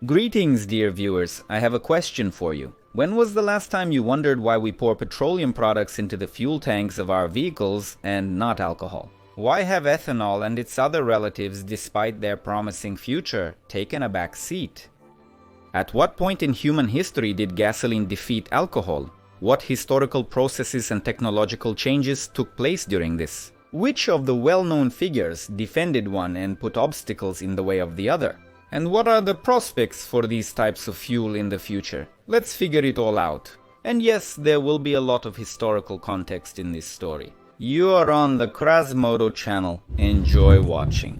Greetings, dear viewers. I have a question for you. When was the last time you wondered why we pour petroleum products into the fuel tanks of our vehicles and not alcohol? Why have ethanol and its other relatives, despite their promising future, taken a back seat? At what point in human history did gasoline defeat alcohol? What historical processes and technological changes took place during this? Which of the well-known figures defended one and put obstacles in the way of the other? And what are the prospects for these types of fuel in the future? Let's figure it all out. And yes, there will be a lot of historical context in this story. You are on the Krasmodo channel. Enjoy watching.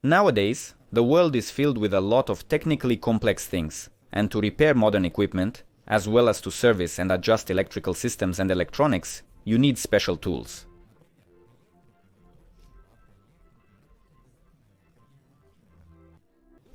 Nowadays, the world is filled with a lot of technically complex things, and to repair modern equipment, as well as to service and adjust electrical systems and electronics, you need special tools.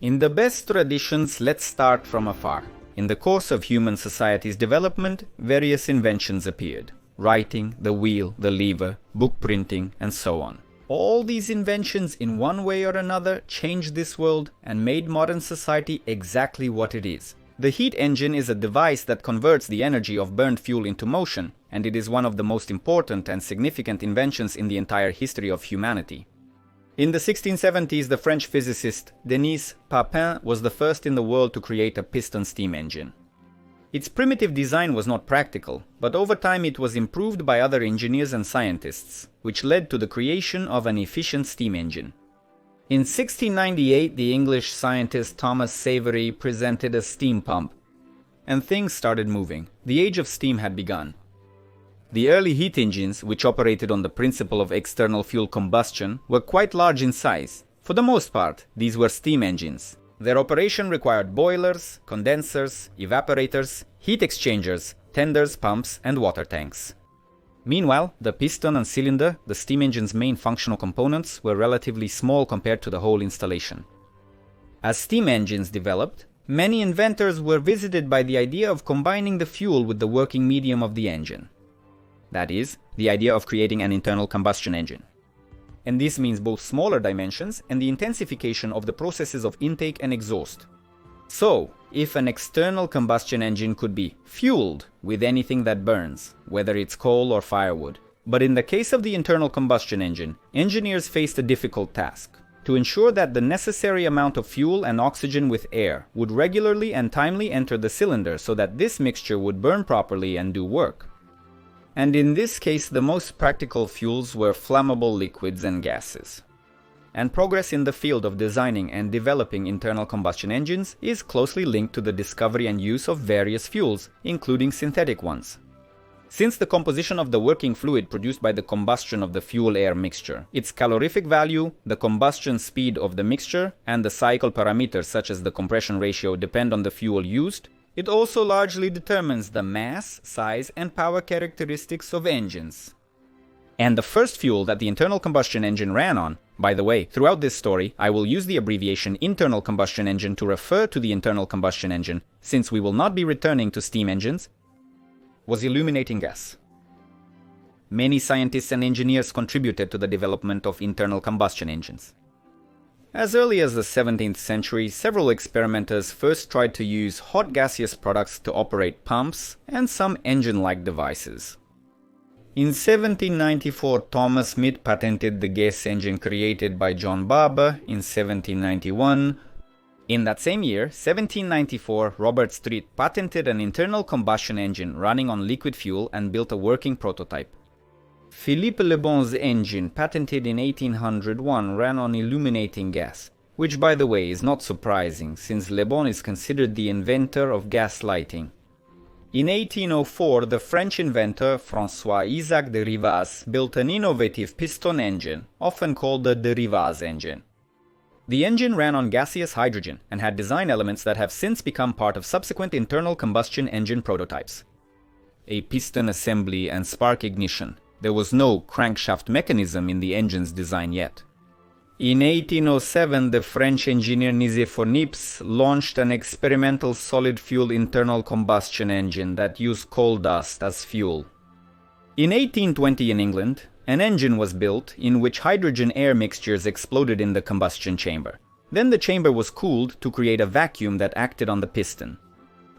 In the best traditions, let's start from afar. In the course of human society's development, various inventions appeared. Writing, the wheel, the lever, book printing, and so on. All these inventions in one way or another changed this world and made modern society exactly what it is. The heat engine is a device that converts the energy of burned fuel into motion, and it is one of the most important and significant inventions in the entire history of humanity. In the 1670s, the French physicist Denis Papin was the first in the world to create a piston steam engine. Its primitive design was not practical, but over time it was improved by other engineers and scientists, which led to the creation of an efficient steam engine. In 1698, the English scientist Thomas Savery presented a steam pump, and things started moving. The age of steam had begun. The early heat engines, which operated on the principle of external fuel combustion, were quite large in size. For the most part, these were steam engines. Their operation required boilers, condensers, evaporators, heat exchangers, tenders, pumps, and water tanks. Meanwhile, the piston and cylinder, the steam engine's main functional components, were relatively small compared to the whole installation. As steam engines developed, many inventors were visited by the idea of combining the fuel with the working medium of the engine. That is, the idea of creating an internal combustion engine. And this means both smaller dimensions and the intensification of the processes of intake and exhaust. So, if an external combustion engine could be fueled with anything that burns, whether it's coal or firewood. But in the case of the internal combustion engine, engineers faced a difficult task: to ensure that the necessary amount of fuel and oxygen with air would regularly and timely enter the cylinder so that this mixture would burn properly and do work. And in this case, the most practical fuels were flammable liquids and gases. And progress in the field of designing and developing internal combustion engines is closely linked to the discovery and use of various fuels, including synthetic ones. Since the composition of the working fluid produced by the combustion of the fuel-air mixture, its calorific value, the combustion speed of the mixture, and the cycle parameters such as the compression ratio depend on the fuel used, it also largely determines the mass, size, and power characteristics of engines. And the first fuel that the internal combustion engine ran on, by the way, throughout this story, I will use the abbreviation internal combustion engine to refer to the internal combustion engine, since we will not be returning to steam engines, was illuminating gas. Many scientists and engineers contributed to the development of internal combustion engines. As early as the 17th century, several experimenters first tried to use hot gaseous products to operate pumps and some engine-like devices. In 1794, Thomas Smith patented the gas engine created by John Barber in 1791. In that same year, 1794, Robert Street patented an internal combustion engine running on liquid fuel and built a working prototype. Philippe Le Bon's engine, patented in 1801, ran on illuminating gas, which, by the way, is not surprising, since Le Bon is considered the inventor of gas lighting. In 1804, the French inventor François-Isaac de Rivaz built an innovative piston engine, often called the de Rivaz engine. The engine ran on gaseous hydrogen and had design elements that have since become part of subsequent internal combustion engine prototypes. A piston assembly and spark ignition. There was no crankshaft mechanism in the engine's design yet. In 1807, the French engineer Nicéphore Niepce launched an experimental solid-fuel internal combustion engine that used coal dust as fuel. In 1820 in England, an engine was built in which hydrogen-air mixtures exploded in the combustion chamber. Then the chamber was cooled to create a vacuum that acted on the piston.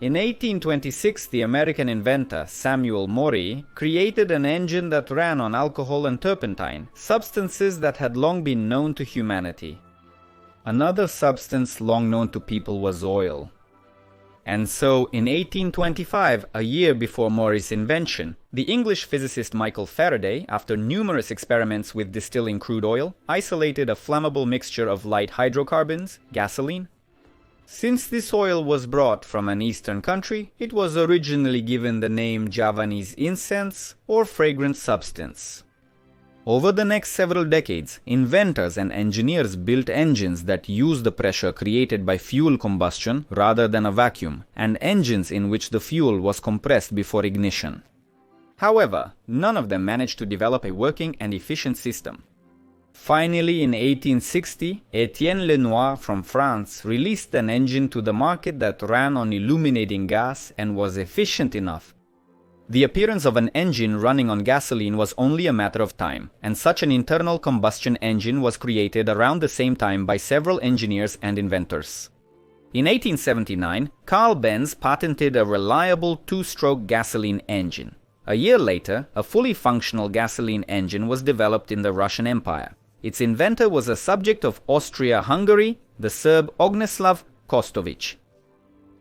In 1826, the American inventor Samuel Morey created an engine that ran on alcohol and turpentine, substances that had long been known to humanity. Another substance long known to people was oil. And so, in 1825, a year before Morey's invention, the English physicist Michael Faraday, after numerous experiments with distilling crude oil, isolated a flammable mixture of light hydrocarbons, gasoline. Since this oil was brought from an eastern country, it was originally given the name Javanese incense or fragrant substance. Over the next several decades, inventors and engineers built engines that use the pressure created by fuel combustion rather than a vacuum, and engines in which the fuel was compressed before ignition. However, none of them managed to develop a working and efficient system. Finally, in 1860, Étienne Lenoir from France released an engine to the market that ran on illuminating gas and was efficient enough. The appearance of an engine running on gasoline was only a matter of time, and such an internal combustion engine was created around the same time by several engineers and inventors. In 1879, Carl Benz patented a reliable two-stroke gasoline engine. A year later, a fully functional gasoline engine was developed in the Russian Empire. Its inventor was a subject of Austria-Hungary, the Serb Ogneslav Kostović.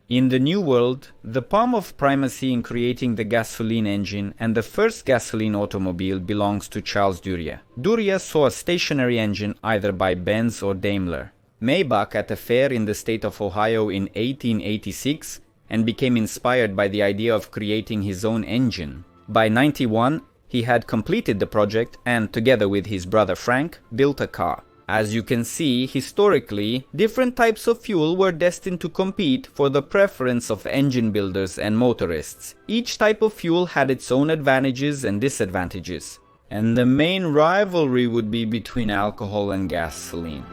In the New World, the palm of primacy in creating the gasoline engine and the first gasoline automobile belongs to Charles Duryea. Duryea saw a stationary engine either by Benz or Daimler. Maybach at a fair in the state of Ohio in 1886 and became inspired by the idea of creating his own engine. By 91, he had completed the project and, together with his brother Frank, built a car. As you can see, historically, different types of fuel were destined to compete for the preference of engine builders and motorists. Each type of fuel had its own advantages and disadvantages, and the main rivalry would be between alcohol and gasoline.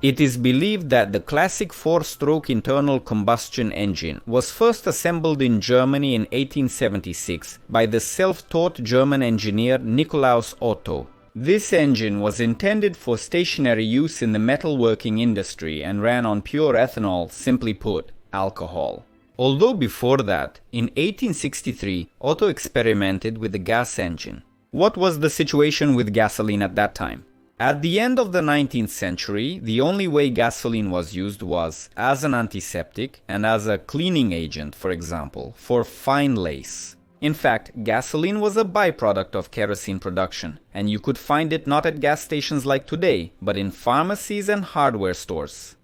It is believed that the classic four-stroke internal combustion engine was first assembled in Germany in 1876 by the self-taught German engineer Nikolaus Otto. This engine was intended for stationary use in the metalworking industry and ran on pure ethanol, simply put, alcohol. Although before that, in 1863, Otto experimented with the gas engine. What was the situation with gasoline at that time? At the end of the 19th century, the only way gasoline was used was as an antiseptic and as a cleaning agent, for example, for fine lace. In fact, gasoline was a byproduct of kerosene production, and you could find it not at gas stations like today, but in pharmacies and hardware stores.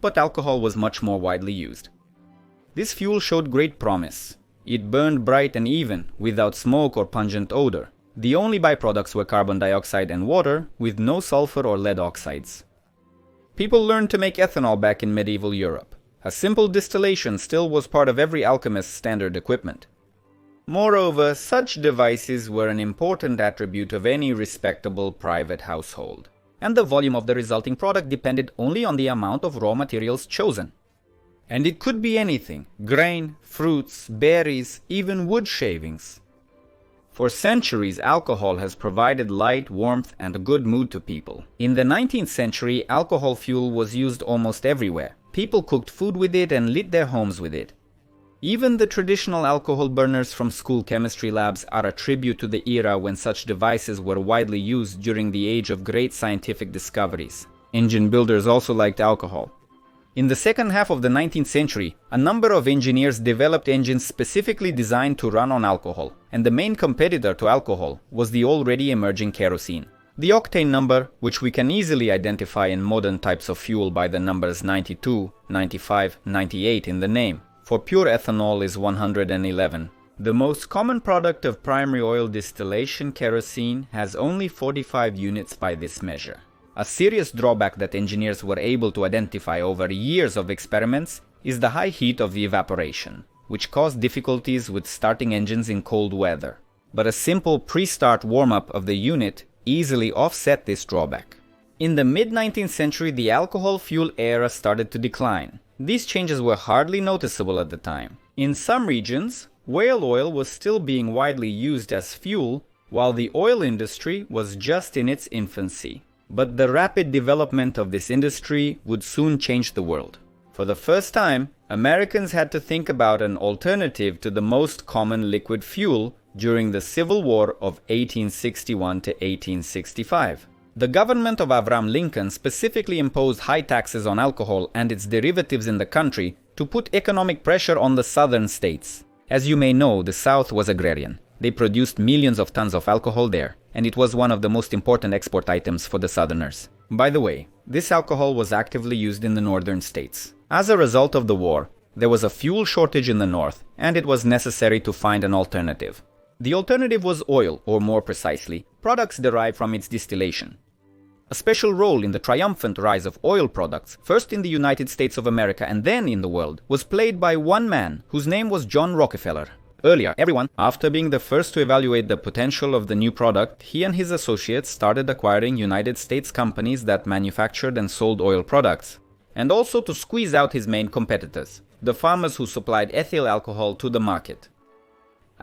But alcohol was much more widely used. This fuel showed great promise. It burned bright and even, without smoke or pungent odor. The only byproducts were carbon dioxide and water, with no sulfur or lead oxides. People learned to make ethanol back in medieval Europe. A simple distillation still was part of every alchemist's standard equipment. Moreover, such devices were an important attribute of any respectable private household, and the volume of the resulting product depended only on the amount of raw materials chosen. And it could be anything: grain, fruits, berries, even wood shavings. For centuries, alcohol has provided light, warmth, and a good mood to people. In the 19th century, alcohol fuel was used almost everywhere. People cooked food with it and lit their homes with it. Even the traditional alcohol burners from school chemistry labs are a tribute to the era when such devices were widely used during the age of great scientific discoveries. Engine builders also liked alcohol. In the second half of the 19th century, a number of engineers developed engines specifically designed to run on alcohol, and the main competitor to alcohol was the already emerging kerosene. The octane number, which we can easily identify in modern types of fuel by the numbers 92, 95, 98 in the name. For pure ethanol is 111. The most common product of primary oil distillation, kerosene, has only 45 units by this measure. A serious drawback that engineers were able to identify over years of experiments is the high heat of the evaporation, which caused difficulties with starting engines in cold weather. But a simple pre-start warm-up of the unit easily offset this drawback. In the mid-19th century, the alcohol fuel era started to decline. These changes were hardly noticeable at the time. In some regions, whale oil was still being widely used as fuel, while the oil industry was just in its infancy. But the rapid development of this industry would soon change the world. For the first time, Americans had to think about an alternative to the most common liquid fuel during the Civil War of 1861 to 1865. The government of Abraham Lincoln specifically imposed high taxes on alcohol and its derivatives in the country to put economic pressure on the southern states. As you may know, the South was agrarian. They produced millions of tons of alcohol there, and it was one of the most important export items for the Southerners. By the way, this alcohol was actively used in the northern states. As a result of the war, there was a fuel shortage in the north, and it was necessary to find an alternative. The alternative was oil, or more precisely, products derived from its distillation. A special role in the triumphant rise of oil products, first in the United States of America and then in the world, was played by one man whose name was John Rockefeller. Earlier, everyone, after being the first to evaluate the potential of the new product, he and his associates started acquiring United States companies that manufactured and sold oil products, and also to squeeze out his main competitors, the farmers who supplied ethyl alcohol to the market.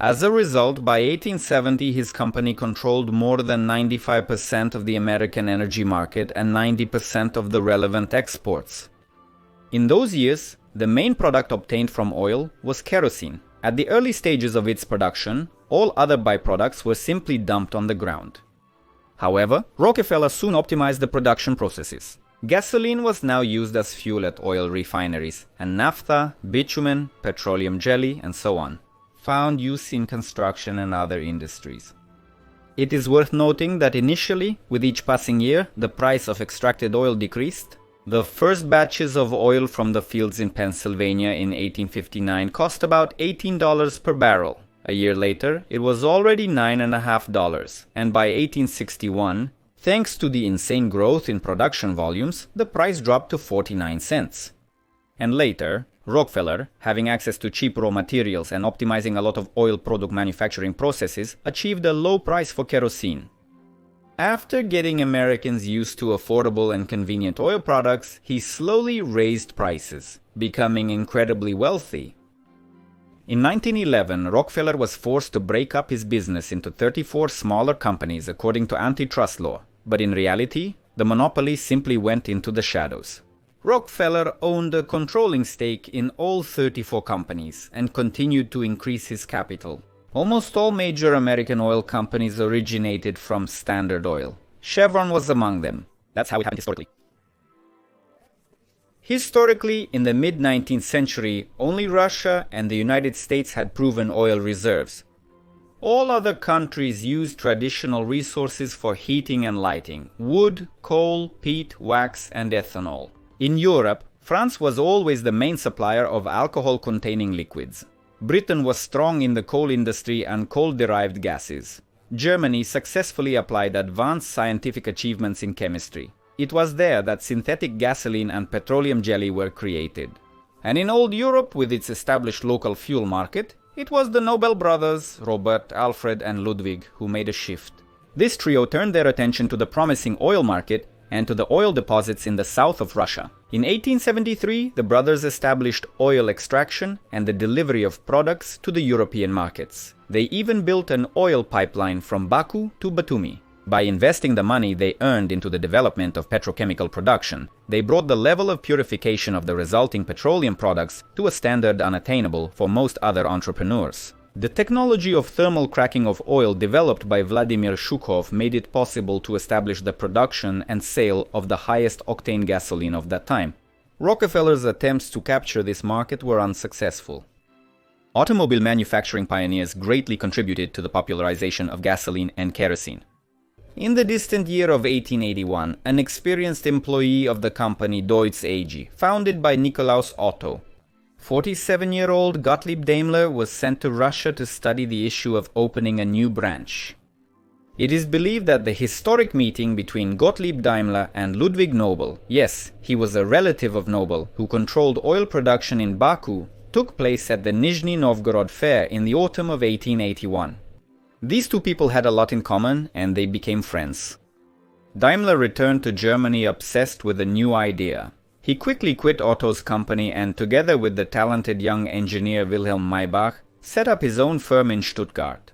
As a result, by 1870, his company controlled more than 95% of the American energy market and 90% of the relevant exports. In those years, the main product obtained from oil was kerosene. At the early stages of its production, all other byproducts were simply dumped on the ground. However, Rockefeller soon optimized the production processes. Gasoline was now used as fuel at oil refineries, and naphtha, bitumen, petroleum jelly, and so on found use in construction and other industries. It is worth noting that initially, with each passing year, the price of extracted oil decreased. The first batches of oil from the fields in Pennsylvania in 1859 cost about $18 per barrel. A year later, it was already $9.50, and by 1861, thanks to the insane growth in production volumes, the price dropped to 49 cents. And later, Rockefeller, having access to cheap raw materials and optimizing a lot of oil product manufacturing processes, achieved a low price for kerosene. After getting Americans used to affordable and convenient oil products, he slowly raised prices, becoming incredibly wealthy. In 1911, Rockefeller was forced to break up his business into 34 smaller companies according to antitrust law, but in reality, the monopoly simply went into the shadows. Rockefeller owned a controlling stake in all 34 companies and continued to increase his capital. Almost all major American oil companies originated from Standard Oil. Chevron was among them. That's how it happened historically. Historically, in the mid-19th century, only Russia and the United States had proven oil reserves. All other countries used traditional resources for heating and lighting: wood, coal, peat, wax, and ethanol. In Europe, France was always the main supplier of alcohol-containing liquids. Britain was strong in the coal industry and coal-derived gases. Germany successfully applied advanced scientific achievements in chemistry. It was there that synthetic gasoline and petroleum jelly were created. And in old Europe, with its established local fuel market, it was the Nobel brothers, Robert, Alfred, and Ludwig, who made a shift. This trio turned their attention to the promising oil market and to the oil deposits in the south of Russia. In 1873, the brothers established oil extraction and the delivery of products to the European markets. They even built an oil pipeline from Baku to Batumi. By investing the money they earned into the development of petrochemical production, they brought the level of purification of the resulting petroleum products to a standard unattainable for most other entrepreneurs. The technology of thermal cracking of oil developed by Vladimir Zhukov made it possible to establish the production and sale of the highest octane gasoline of that time. Rockefeller's attempts to capture this market were unsuccessful. Automobile manufacturing pioneers greatly contributed to the popularization of gasoline and kerosene. In the distant year of 1881, an experienced employee of the company Deutz AG, founded by Nikolaus Otto, 47-year-old Gottlieb Daimler was sent to Russia to study the issue of opening a new branch. It is believed that the historic meeting between Gottlieb Daimler and Ludwig Nobel, yes, he was a relative of Nobel, who controlled oil production in Baku, took place at the Nizhny Novgorod Fair in the autumn of 1881. These two people had a lot in common, and they became friends. Daimler returned to Germany obsessed with a new idea. He quickly quit Otto's company and, together with the talented young engineer Wilhelm Maybach, set up his own firm in Stuttgart.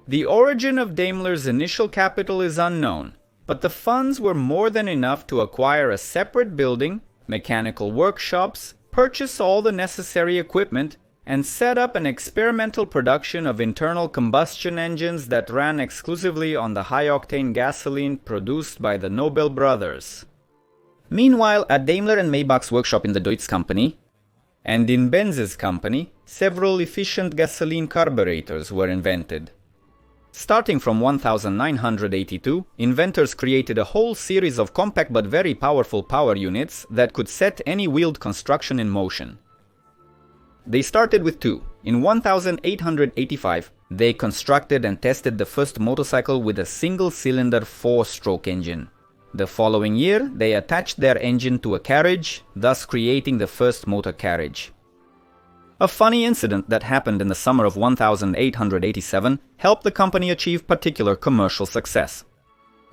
The origin of Daimler's initial capital is unknown, But the funds were more than enough to acquire a separate building, mechanical workshops, purchase all the necessary equipment, and set up an experimental production of internal combustion engines that ran exclusively on the high-octane gasoline produced by the Nobel brothers. Meanwhile, at Daimler and Maybach's workshop in the Deutz company, and in Benz's company, several efficient gasoline carburetors were invented. Starting from 1982, inventors created a whole series of compact but very powerful power units that could set any wheeled construction in motion. They started with two. In 1885, they constructed and tested the first motorcycle with a single-cylinder 4-stroke engine. The following year, they attached their engine to a carriage, thus creating the first motor carriage. A funny incident that happened in the summer of 1887 helped the company achieve particular commercial success.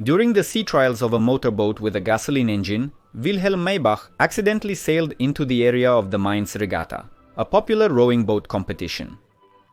During the sea trials of a motorboat with a gasoline engine, Wilhelm Maybach accidentally sailed into the area of the Mainz Regatta, a popular rowing boat competition.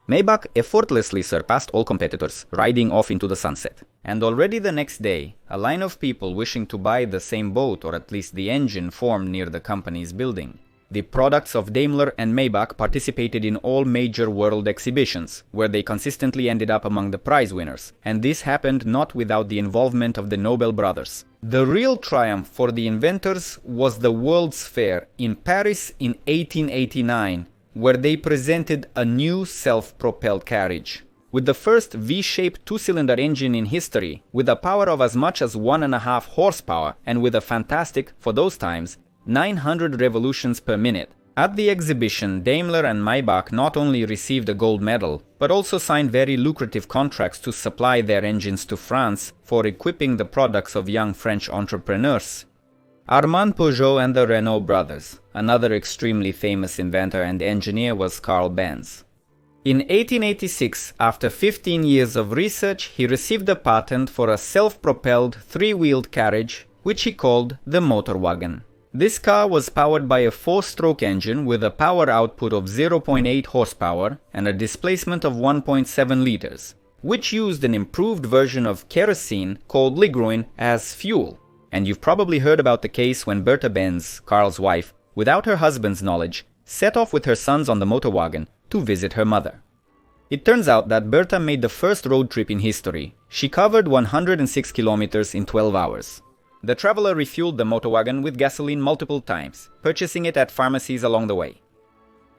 Maybach effortlessly surpassed all competitors, riding off into the sunset. And already the next day, a line of people wishing to buy the same boat or at least the engine formed near the company's building. The products of Daimler and Maybach participated in all major world exhibitions, where they consistently ended up among the prize winners, and this happened not without the involvement of the Nobel brothers. The real triumph for the inventors was the World's Fair in Paris in 1889, where they presented a new self-propelled carriage. With the first V-shaped two-cylinder engine in history, with a power of as much as 1.5 horsepower, and with a fantastic, for those times, 900 revolutions per minute. At the exhibition, Daimler and Maybach not only received a gold medal, but also signed very lucrative contracts to supply their engines to France for equipping the products of young French entrepreneurs. Armand Peugeot and the Renault brothers. Another extremely famous inventor and engineer was Carl Benz. In 1886, after 15 years of research, he received a patent for a self-propelled three-wheeled carriage, which he called the motor wagon. This car was powered by a 4-stroke engine with a power output of 0.8 horsepower and a displacement of 1.7 liters, which used an improved version of kerosene called Ligroin as fuel. And you've probably heard about the case when Bertha Benz, Carl's wife, without her husband's knowledge, set off with her sons on the motor wagon to visit her mother. It turns out that Bertha made the first road trip in history. She covered 106 kilometers in 12 hours. The traveler refueled the motor wagon with gasoline multiple times, purchasing it at pharmacies along the way.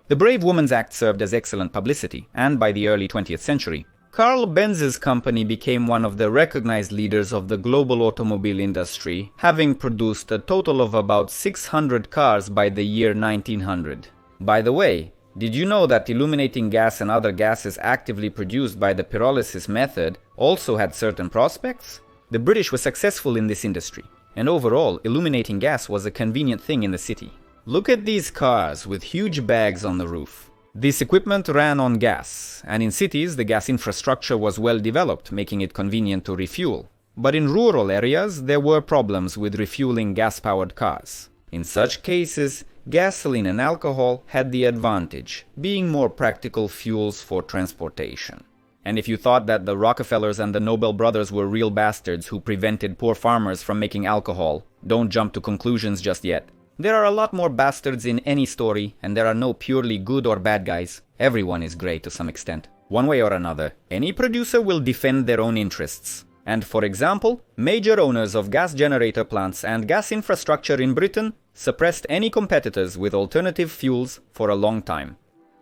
The brave woman's act served as excellent publicity, and by the early 20th century, Carl Benz's company became one of the recognized leaders of the global automobile industry, having produced a total of about 600 cars by the year 1900. By the way, did you know that illuminating gas and other gases actively produced by the pyrolysis method also had certain prospects? The British were successful in this industry, and overall, illuminating gas was a convenient thing in the city. Look at these cars with huge bags on the roof. This equipment ran on gas, and in cities the gas infrastructure was well developed, making it convenient to refuel. But in rural areas, there were problems with refueling gas-powered cars. In such cases, gasoline and alcohol had the advantage, being more practical fuels for transportation. And if you thought that the Rockefellers and the Nobel brothers were real bastards who prevented poor farmers from making alcohol, don't jump to conclusions just yet. There are a lot more bastards in any story, and there are no purely good or bad guys. Everyone is grey to some extent. One way or another, any producer will defend their own interests. And for example, major owners of gas generator plants and gas infrastructure in Britain suppressed any competitors with alternative fuels for a long time.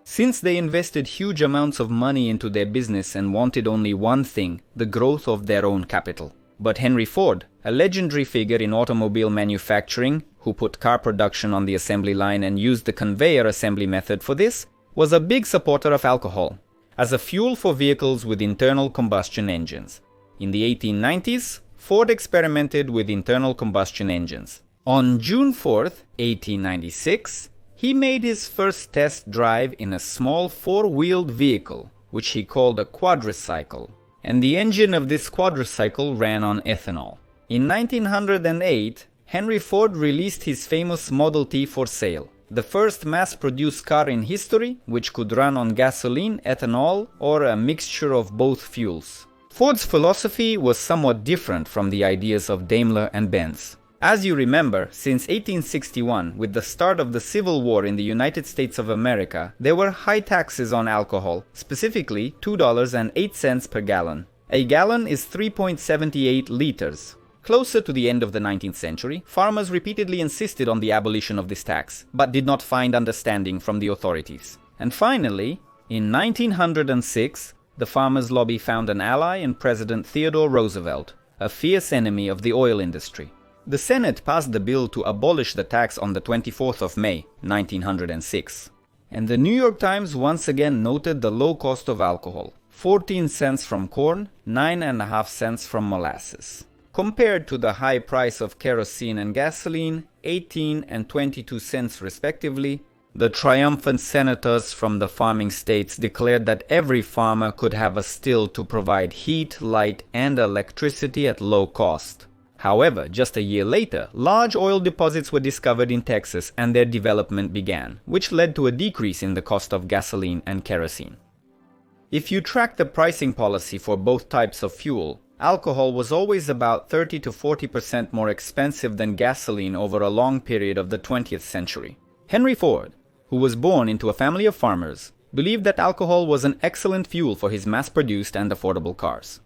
Since they invested huge amounts of money into their business and wanted only one thing, the growth of their own capital. But Henry Ford, a legendary figure in automobile manufacturing, who put car production on the assembly line and used the conveyor assembly method for this, was a big supporter of alcohol as a fuel for vehicles with internal combustion engines. In the 1890s, Ford experimented with internal combustion engines. On June 4th, 1896, he made his first test drive in a small four-wheeled vehicle, which he called a quadricycle, and the engine of this quadricycle ran on ethanol. In 1908, Henry Ford released his famous Model T for sale, the first mass-produced car in history which could run on gasoline, ethanol, or a mixture of both fuels. Ford's philosophy was somewhat different from the ideas of Daimler and Benz. As you remember, since 1861, with the start of the Civil War in the United States of America, there were high taxes on alcohol, specifically $2.08 per gallon. A gallon is 3.78 liters. Closer to the end of the 19th century, farmers repeatedly insisted on the abolition of this tax, but did not find understanding from the authorities. And finally, in 1906, the farmers' lobby found an ally in President Theodore Roosevelt, a fierce enemy of the oil industry. The Senate passed the bill to abolish the tax on the 24th of May, 1906. And the New York Times once again noted the low cost of alcohol, 14 cents from corn, 9.5 cents from molasses, compared to the high price of kerosene and gasoline, 18 and 22 cents respectively. The triumphant senators from the farming states declared that every farmer could have a still to provide heat, light, and electricity at low cost. However, just a year later, large oil deposits were discovered in Texas and their development began, which led to a decrease in the cost of gasoline and kerosene. If you track the pricing policy for both types of fuel, alcohol was always about 30 to 40% more expensive than gasoline over a long period of the 20th century. Henry Ford, who was born into a family of farmers, believed that alcohol was an excellent fuel for his mass-produced and affordable cars.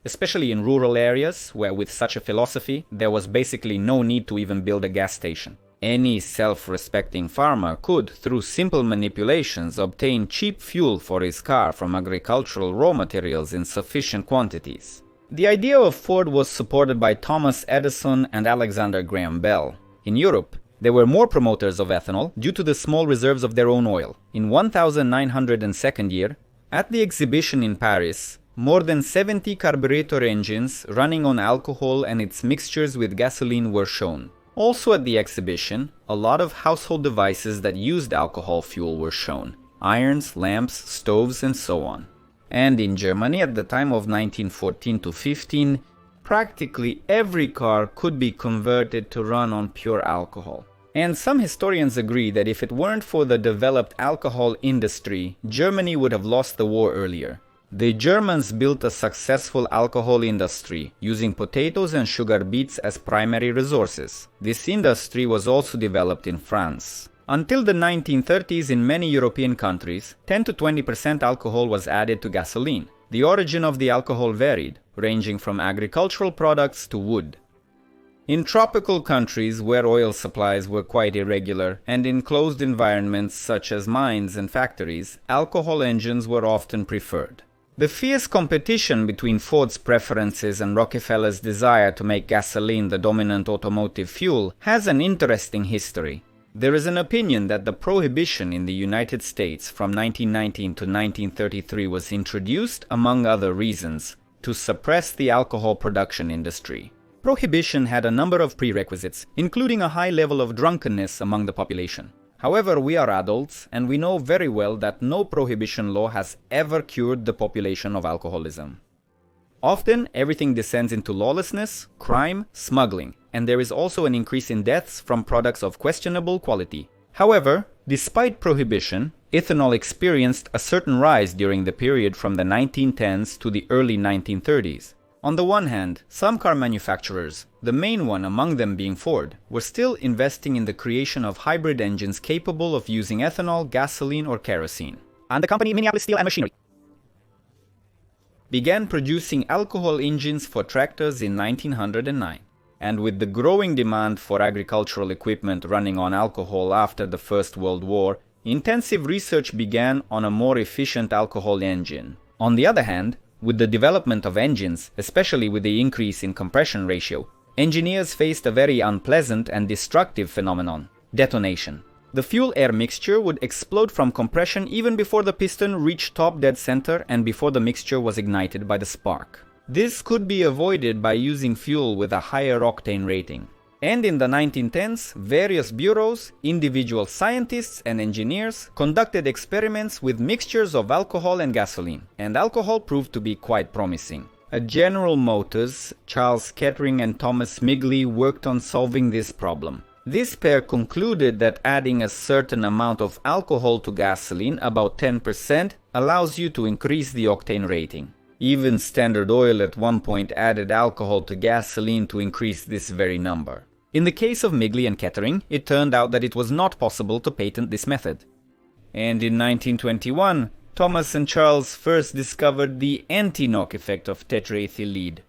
Especially in rural areas, where with such a philosophy, there was basically no need to even build a gas station. Any self-respecting farmer could, through simple manipulations, obtain cheap fuel for his car from agricultural raw materials in sufficient quantities. The idea of Ford was supported by Thomas Edison and Alexander Graham Bell. In Europe, there were more promoters of ethanol due to the small reserves of their own oil. In 1902 year, at the exhibition in Paris, more than 70 carburetor engines running on alcohol and its mixtures with gasoline were shown. Also at the exhibition, a lot of household devices that used alcohol fuel were shown. Irons, lamps, stoves, and so on. And in Germany at the time of 1914 to 15, practically every car could be converted to run on pure alcohol. And some historians agree that if it weren't for the developed alcohol industry, Germany would have lost the war earlier. The Germans built a successful alcohol industry, using potatoes and sugar beets as primary resources. This industry was also developed in France. Until the 1930s in many European countries, 10 to 20% alcohol was added to gasoline. The origin of the alcohol varied, ranging from agricultural products to wood. In tropical countries where oil supplies were quite irregular, and in closed environments such as mines and factories, alcohol engines were often preferred. The fierce competition between Ford's preferences and Rockefeller's desire to make gasoline the dominant automotive fuel has an interesting history. There is an opinion that the prohibition in the United States from 1919 to 1933 was introduced, among other reasons, to suppress the alcohol production industry. Prohibition had a number of prerequisites, including a high level of drunkenness among the population. However, we are adults, and we know very well that no prohibition law has ever cured the population of alcoholism. Often, everything descends into lawlessness, crime, smuggling, and there is also an increase in deaths from products of questionable quality. However, despite prohibition, ethanol experienced a certain rise during the period from the 1910s to the early 1930s. On the one hand, some car manufacturers, the main one among them being Ford, were still investing in the creation of hybrid engines capable of using ethanol, gasoline, or kerosene. And the company Minneapolis Steel and Machinery began producing alcohol engines for tractors in 1909. And with the growing demand for agricultural equipment running on alcohol after the First World War, intensive research began on a more efficient alcohol engine. On the other hand, with the development of engines, especially with the increase in compression ratio, engineers faced a very unpleasant and destructive phenomenon: detonation. The fuel-air mixture would explode from compression even before the piston reached top dead center and before the mixture was ignited by the spark. This could be avoided by using fuel with a higher octane rating. And in the 1910s, various bureaus, individual scientists and engineers conducted experiments with mixtures of alcohol and gasoline, and alcohol proved to be quite promising. At General Motors, Charles Kettering and Thomas Migley worked on solving this problem. This pair concluded that adding a certain amount of alcohol to gasoline, about 10%, allows you to increase the octane rating. Even Standard Oil at one point added alcohol to gasoline to increase this very number. In the case of Migley and Kettering, it turned out that it was not possible to patent this method. And in 1921, Thomas and Charles first discovered the anti-knock effect of tetraethyl lead.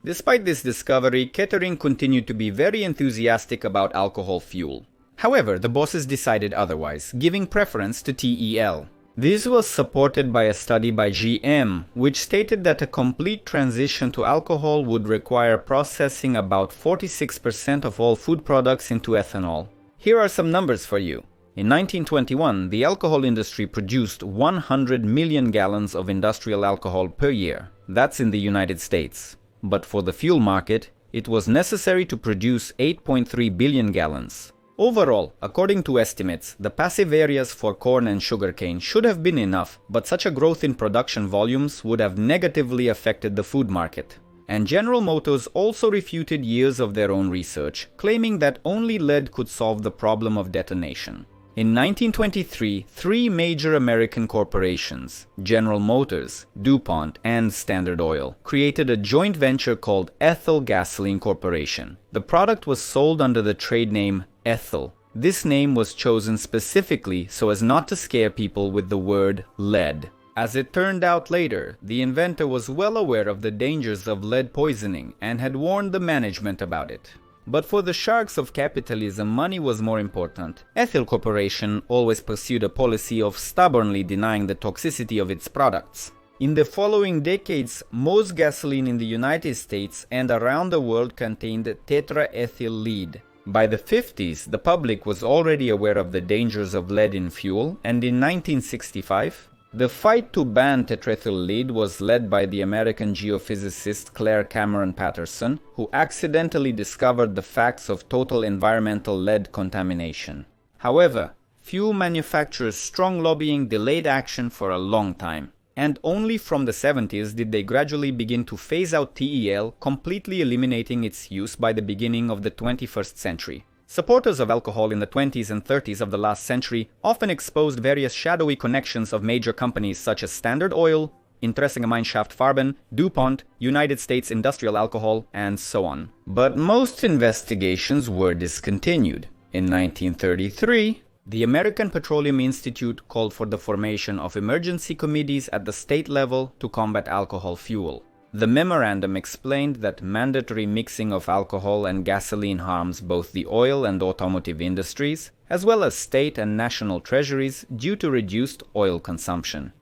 Despite this discovery, Kettering continued to be very enthusiastic about alcohol fuel. However, the bosses decided otherwise, giving preference to TEL. This was supported by a study by GM, which stated that a complete transition to alcohol would require processing about 46% of all food products into ethanol. Here are some numbers for you. In 1921, the alcohol industry produced 100 million gallons of industrial alcohol per year. That's in the United States. But for the fuel market, it was necessary to produce 8.3 billion gallons. Overall, according to estimates, the passive areas for corn and sugarcane should have been enough, but such a growth in production volumes would have negatively affected the food market. And General Motors also refuted years of their own research, claiming that only lead could solve the problem of detonation. In 1923, three major American corporations, General Motors, DuPont, and Standard Oil, created a joint venture called Ethyl Gasoline Corporation. The product was sold under the trade name Ethyl. This name was chosen specifically so as not to scare people with the word lead. As it turned out later, the inventor was well aware of the dangers of lead poisoning and had warned the management about it. But for the sharks of capitalism, money was more important. Ethyl Corporation always pursued a policy of stubbornly denying the toxicity of its products. In the following decades, most gasoline in the United States and around the world contained tetraethyl lead. By the 50s, the public was already aware of the dangers of lead in fuel, and in 1965, the fight to ban tetraethyl lead was led by the American geophysicist Claire Cameron Patterson, who accidentally discovered the facts of total environmental lead contamination. However, fuel manufacturers' strong lobbying delayed action for a long time, and only from the 70s did they gradually begin to phase out TEL, completely eliminating its use by the beginning of the 21st century. Supporters of alcohol in the 20s and 30s of the last century often exposed various shadowy connections of major companies such as Standard Oil, Interessengemeinschaft DuPont, United States Industrial Alcohol, and so on. But most investigations were discontinued. In 1933, the American Petroleum Institute called for the formation of emergency committees at the state level to combat alcohol fuel. The memorandum explained that mandatory mixing of alcohol and gasoline harms both the oil and automotive industries, as well as state and national treasuries due to reduced oil consumption.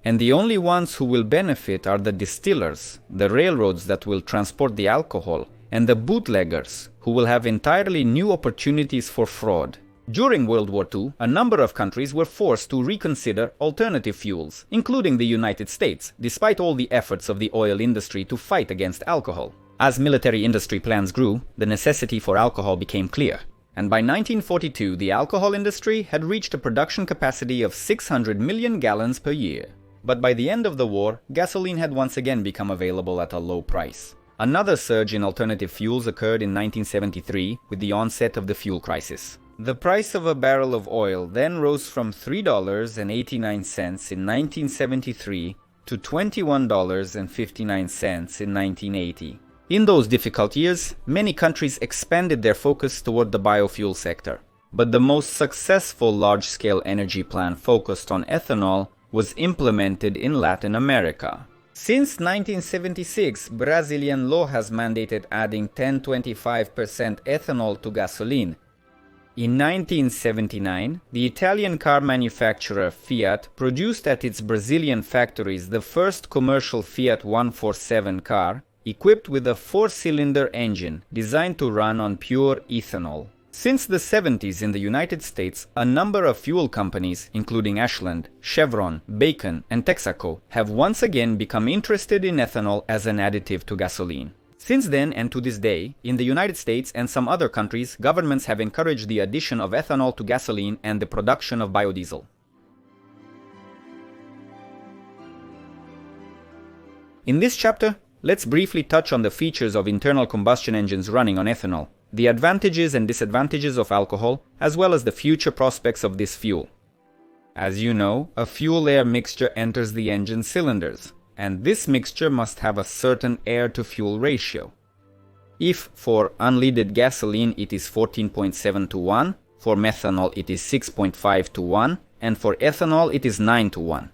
And the only ones who will benefit are the distillers, the railroads that will transport the alcohol, and the bootleggers, who will have entirely new opportunities for fraud. During World War II, a number of countries were forced to reconsider alternative fuels, including the United States, despite all the efforts of the oil industry to fight against alcohol. As military industry plans grew, the necessity for alcohol became clear. And by 1942, the alcohol industry had reached a production capacity of 600 million gallons per year. But by the end of the war, gasoline had once again become available at a low price. Another surge in alternative fuels occurred in 1973 with the onset of the fuel crisis. The price of a barrel of oil then rose from $3.89 in 1973 to $21.59 in 1980. In those difficult years, many countries expanded their focus toward the biofuel sector. But the most successful large-scale energy plan focused on ethanol was implemented in Latin America. Since 1976, Brazilian law has mandated adding 10-25% ethanol to gasoline. In 1979, the Italian car manufacturer Fiat produced at its Brazilian factories the first commercial Fiat 147 car, equipped with a 4-cylinder engine designed to run on pure ethanol. Since the 70s in the United States, a number of fuel companies, including Ashland, Chevron, Bacon, and Texaco, have once again become interested in ethanol as an additive to gasoline. Since then and to this day, in the United States and some other countries, governments have encouraged the addition of ethanol to gasoline and the production of biodiesel. In this chapter, let's briefly touch on the features of internal combustion engines running on ethanol, the advantages and disadvantages of alcohol, as well as the future prospects of this fuel. As you know, a fuel-air mixture enters the engine cylinders. and this mixture must have a certain air-to-fuel ratio. If for unleaded gasoline it is 14.7 to 1, for methanol it is 6.5 to 1, and for ethanol it is 9 to 1.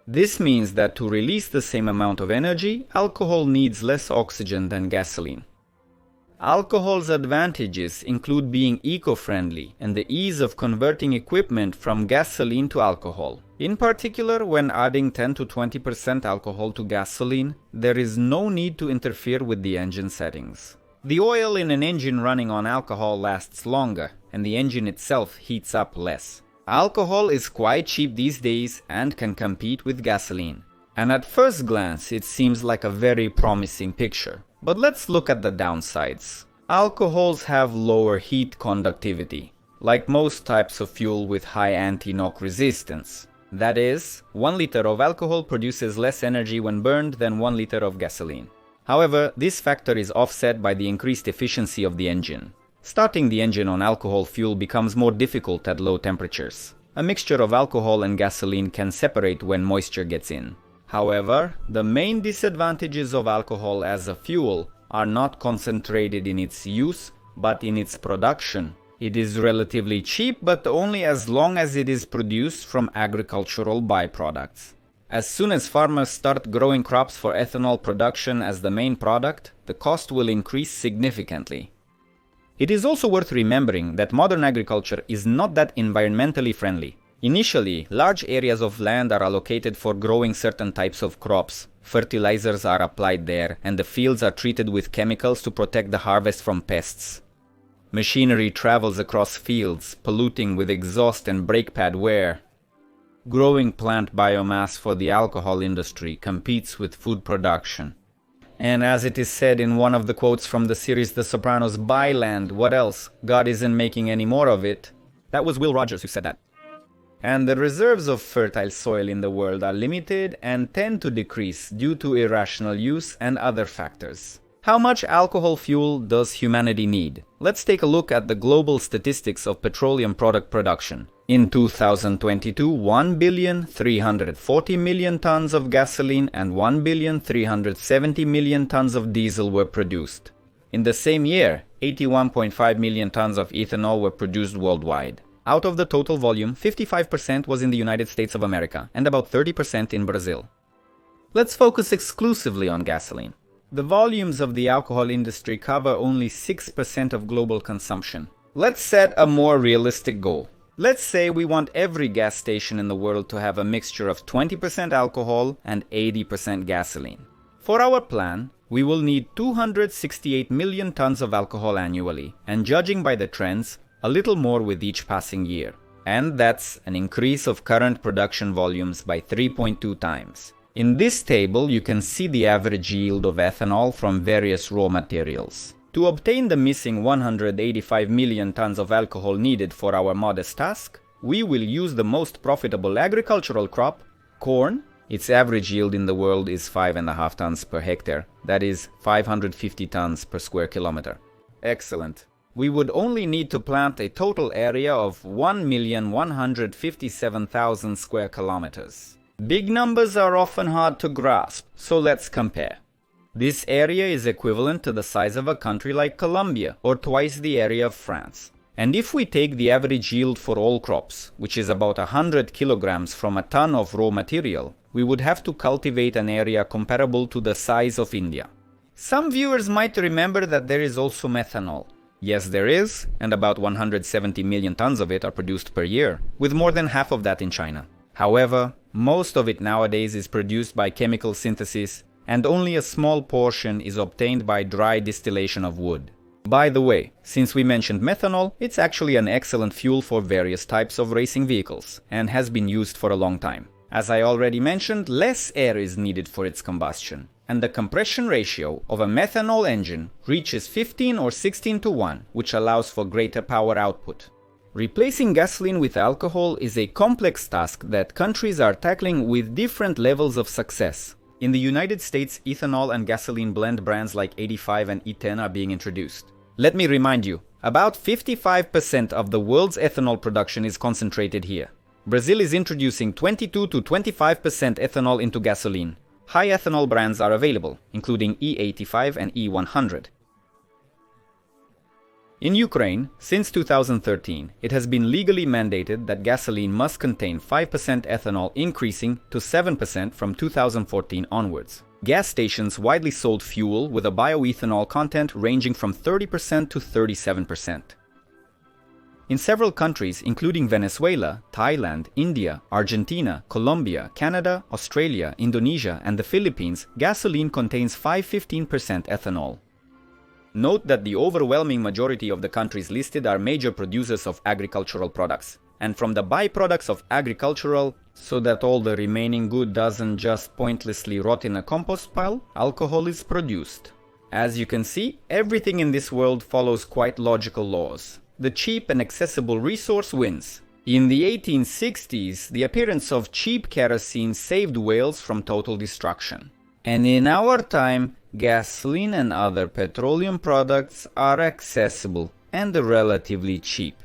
This means that to release the same amount of energy, alcohol needs less oxygen than gasoline. Alcohol's advantages include being eco-friendly and the ease of converting equipment from gasoline to alcohol. In particular, when adding 10 to 20% alcohol to gasoline, there is no need to interfere with the engine settings. The oil in an engine running on alcohol lasts longer, and the engine itself heats up less. Alcohol is quite cheap these days and can compete with gasoline. And at first glance, it seems like a very promising picture. But let's look at the downsides. Alcohols have lower heat conductivity, like most types of fuel with high anti-knock resistance. That is, 1 liter of alcohol produces less energy when burned than 1 liter of gasoline. However, this factor is offset by the increased efficiency of the engine. Starting the engine on alcohol fuel becomes more difficult at low temperatures. A mixture of alcohol and gasoline can separate when moisture gets in. However, the main disadvantages of alcohol as a fuel are not concentrated in its use, but in its production. It is relatively cheap, but only as long as it is produced from agricultural byproducts. As soon as farmers start growing crops for ethanol production as the main product, the cost will increase significantly. It is also worth remembering that modern agriculture is not that environmentally friendly. Initially, large areas of land are allocated for growing certain types of crops. Fertilizers are applied there, and the fields are treated with chemicals to protect the harvest from pests. Machinery travels across fields, polluting with exhaust and brake pad wear. Growing plant biomass for the alcohol industry competes with food production. And as it is said in one of the quotes from the series The Sopranos, "Buy land, what else? God isn't making any more of it." That was Will Rogers who said that. And the reserves of fertile soil in the world are limited and tend to decrease due to irrational use and other factors. How much alcohol fuel does humanity need? Let's take a look at the global statistics of petroleum product production. In 2022, 1,340,000,000 tons of gasoline and 1,370,000,000 tons of diesel were produced. In the same year, 81.5 million tons of ethanol were produced worldwide. Out of the total volume, 55% was in the United States of America and about 30% in Brazil. Let's focus exclusively on gasoline. The volumes of the alcohol industry cover only 6% of global consumption. Let's set a more realistic goal. Let's say we want every gas station in the world to have a mixture of 20% alcohol and 80% gasoline. For our plan, we will need 268 million tons of alcohol annually, and judging by the trends, a little more with each passing year. And that's an increase of current production volumes by 3.2 times. In this table, you can see the average yield of ethanol from various raw materials. To obtain the missing 185 million tons of alcohol needed for our modest task, we will use the most profitable agricultural crop, corn. Its average yield in the world is 5.5 tons per hectare, that is 550 tons per square kilometer. Excellent. We would only need to plant a total area of 1,157,000 square kilometers. Big numbers are often hard to grasp, so let's compare. This area is equivalent to the size of a country like Colombia, or twice the area of France. And if we take the average yield for all crops, which is about 100 kilograms from a ton of raw material, we would have to cultivate an area comparable to the size of India. Some viewers might remember that there is also methanol. Yes, there is, and about 170 million tons of it are produced per year, with more than half of that in China. However, most of it nowadays is produced by chemical synthesis, and only a small portion is obtained by dry distillation of wood. By the way, since we mentioned methanol, it's actually an excellent fuel for various types of racing vehicles, and has been used for a long time. As I already mentioned, less air is needed for its combustion, and the compression ratio of a methanol engine reaches 15 or 16 to 1, which allows for greater power output. Replacing gasoline with alcohol is a complex task that countries are tackling with different levels of success. In the United States, ethanol and gasoline blend brands like 85 and E10 are being introduced. Let me remind you, about 55% of the world's ethanol production is concentrated here. Brazil is introducing 22 to 25% ethanol into gasoline. high ethanol brands are available, including E85 and E100. In Ukraine, since 2013, it has been legally mandated that gasoline must contain 5% ethanol, increasing to 7% from 2014 onwards. Gas stations widely sold fuel with a bioethanol content ranging from 30% to 37%. In several countries, including Venezuela, Thailand, India, Argentina, Colombia, Canada, Australia, Indonesia, and the Philippines, gasoline contains 5–15% ethanol. Note that the overwhelming majority of the countries listed are major producers of agricultural products, and from the byproducts of agricultural, so that all the remaining good doesn't just pointlessly rot in a compost pile, alcohol is produced. As you can see, everything in this world follows quite logical laws. The cheap and accessible resource wins. In the 1860s, the appearance of cheap kerosene saved whales from total destruction. And in our time, gasoline and other petroleum products are accessible and relatively cheap.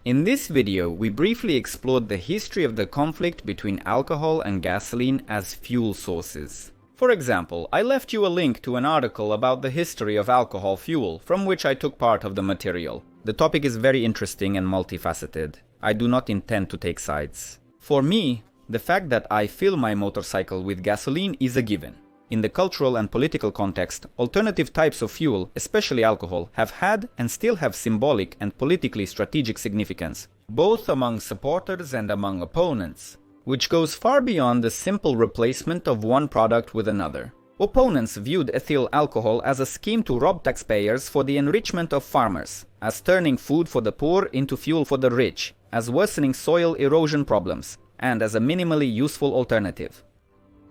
In this video, we briefly explored the history of the conflict between alcohol and gasoline as fuel sources. For example, I left you a link to an article about the history of alcohol fuel, from which I took part of the material. The topic is very interesting and multifaceted. I do not intend to take sides. For me, the fact that I fill my motorcycle with gasoline is a given. In the cultural and political context, alternative types of fuel, especially alcohol, have had and still have symbolic and politically strategic significance, both among supporters and among opponents, which goes far beyond the simple replacement of one product with another. Opponents viewed ethyl alcohol as a scheme to rob taxpayers for the enrichment of farmers, as turning food for the poor into fuel for the rich, as worsening soil erosion problems, and as a minimally useful alternative.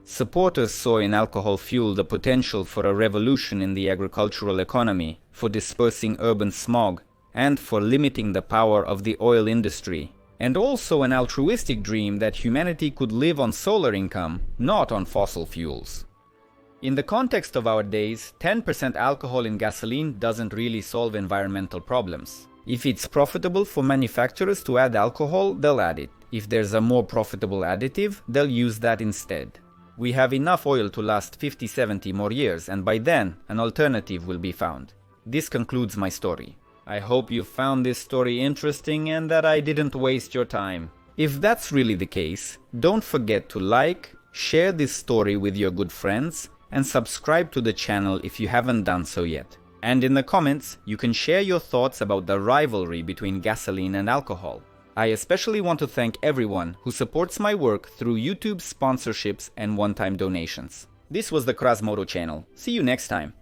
Supporters saw in alcohol fuel the potential for a revolution in the agricultural economy, for dispersing urban smog, and for limiting the power of the oil industry, and also an altruistic dream that humanity could live on solar income, not on fossil fuels. In the context of our days, 10% alcohol in gasoline doesn't really solve environmental problems. If it's profitable for manufacturers to add alcohol, they'll add it. If there's a more profitable additive, they'll use that instead. We have enough oil to last 50–70 more years, and by then, an alternative will be found. This concludes my story. I hope you found this story interesting and that I didn't waste your time. If that's really the case, don't forget to like, share this story with your good friends, and subscribe to the channel if you haven't done so yet. And in the comments, you can share your thoughts about the rivalry between gasoline and alcohol. I especially want to thank everyone who supports my work through YouTube sponsorships and one-time donations. This was the Krasmodo channel. See you next time.